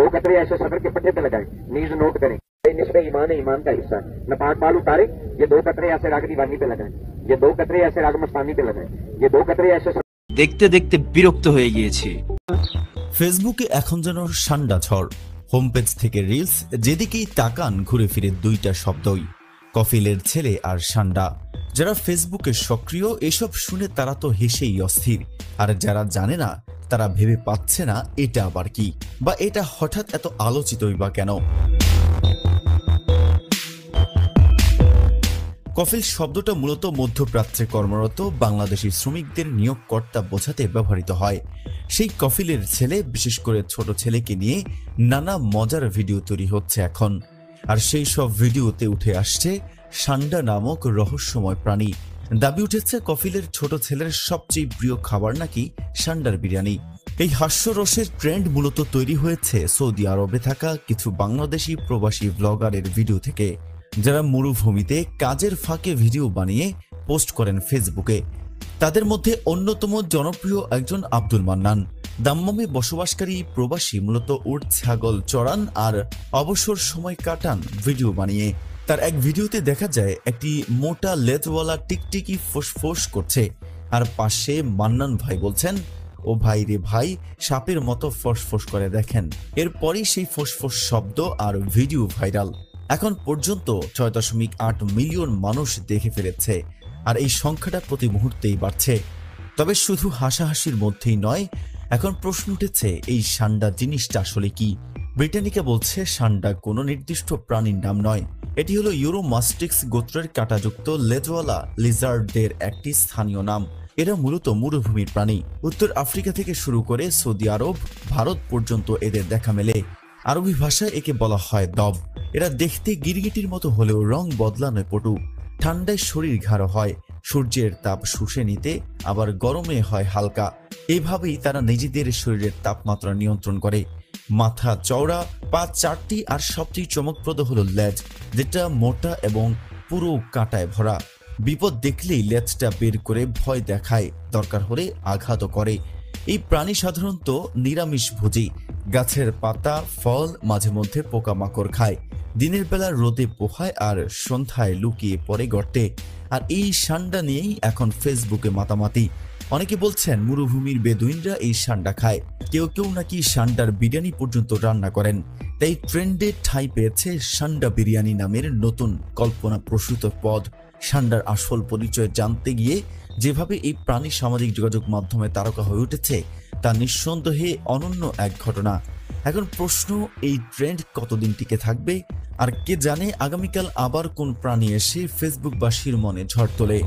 दो कतरे ऐसे सफर के पट्टे पे लगाएं, नीज नोट करें, निस्बे ईमान है, ईमान का हिस्सा है। नपाक बाल उतारे, ये दो कतरे ऐसे राग दीवानी पे लगाएं, ये दो कतरे ऐसे राग मस्तानी पे लगाएं, ये दो कतरे ऐसे। দেখতে দেখতে বিরক্ত হয়ে গিয়েছি। ফেসবুকে এখন যেন ঠান্ডা ঝড়। হোম পেজ থেকে রিলস, যেদিকেই তাকান ঘুরে ফিরে দুইটা শব্দই, কফিলের ছেলে আর সান্ডা। যারা ফেসবুকে সক্রিয় এসব শুনে তারা তো হেসেই অস্থির, আর যারা জানে না তারা ভেবে পাচ্ছে না এটা আবার কি, বা এটা হঠাৎ এত আলোচিতই বা কেন। কফিল শব্দটা মূলত মধ্যপ্রাচ্যে কর্মরত বাংলাদেশি শ্রমিকদের নিয়োগকর্তা বোঝাতে ব্যবহৃত হয়। সেই কফিলের ছেলে, বিশেষ করে ছোট ছেলেকে নিয়ে নানা মজার ভিডিও তৈরি হচ্ছে এখন। আর সেই সব ভিডিওতে উঠে আসছে সান্ডা নামক রহস্যময় প্রাণী। দাবি উঠেছে কফিলের ছোট ছেলের সবচেয়ে প্রিয় খাবার নাকি সান্ডার বিরিয়ানি। এই হাস্যরসের ট্রেন্ড মূলত তৈরি হয়েছে সৌদি আরবে থাকা কিছু বাংলাদেশি প্রবাসী ব্লগারের ভিডিও থেকে, যারা মরুভূমিতে কাজের ফাঁকে ভিডিও বানিয়ে পোস্ট করেন ফেসবুকে। তাদের মধ্যে অন্যতম জনপ্রিয় একজন আব্দুল মান্নান। দাম্মামে বসবাসকারী প্রবাসী মূলত উট ছাগল চড়ান আর অবসর সময় কাটান ভিডিও বানিয়ে। তার এক ভিডিওতে দেখা যায় একটি মোটা লেজওয়ালা টিকটিকি ফোঁস করছে, আর পাশে মান্নান ভাই বলছেন, ও ভাই রে ভাই, সাপের মতো ফোঁস করে দেখেন। এরপরই সেই ফোঁস শব্দ আর ভিডিও ভাইরাল। এখন পর্যন্ত ৬.৮ মিলিয়ন মানুষ দেখে ফেলেছে, আর এই সংখ্যাটা প্রতি মুহূর্তেই বাড়ছে। তবে শুধু হাসাহাসির মধ্যেই নয়, এখন প্রশ্ন উঠেছে এই সান্ডা জিনিসটা আসলে কি। ব্রিটানিকা বলছে সান্ডা কোনো নির্দিষ্ট প্রাণীর নাম নয়, এটি হলো ইউরোমাস্টিক্স গোত্রের কাঁটাযুক্ত লেজওয়ালা লিজার্ডদের একটি স্থানীয় নাম। এরা মূলত মরুভূমির প্রাণী। উত্তর আফ্রিকা থেকে শুরু করে সৌদি আরব, ভারত পর্যন্ত এদের দেখা মেলে। আরবি ভাষায় একে বলা হয় দব। এরা দেখতে গিরগিটির মতো হলেও রং বদলানোয় পটু। ঠান্ডায় শরীর ঘাড় হয়, সূর্যের তাপ শুষে নিতে, আবার গরমে হয় হালকা। এইভাবেই তারা নিজেদের শরীরের তাপমাত্রা নিয়ন্ত্রণ করে। মাথা চওড়া, পা 4টি, আর সবচেয়ে চমকপ্রদ হলো লেজ, যেটা মোটা এবং পুরো কাঁটায় ভরা। বিপদ দেখলেই লেজটা বের করে ভয় দেখায়, দরকার হলে আঘাতও করে। এই প্রাণী সাধারণত নিরামিষভোজী, গাছের পাতা, ফল, মাঝে মধ্যে পোকামাকড় খায়। দিনের বেলা রোদে পোহায় আর সন্ধ্যায় লুকিয়ে পড়ে গর্তে। আর এই সান্ডা নিয়েই এখন ফেসবুকে মাতামাতি। অনেকে বলছেন মরুভূমির বেদুইনরা এই সান্ডা খায়, কেউ নাকি সান্ডার বিরিয়ানি পর্যন্ত রান্না করেন। তাই ট্রেন্ডে ঠাঁই পেয়েছে সান্ডা বিরিয়ানি নামের নতুন কল্পনাপ্রসূত পদ। সান্ডার আসল পরিচয় জানতে গিয়ে যেভাবে এই প্রাণী সামাজিক যোগাযোগ মাধ্যমে তারকা হয়ে উঠেছে, তা নিঃসন্দেহে অনন্য এক ঘটনা। এখন প্রশ্ন, এই ট্রেন্ড কতদিন টিকে থাকবে, আর কে জানে আগামীকাল আবার কোন প্রাণী এসে ফেসবুকবাসীর মনে ঝড় তোলে।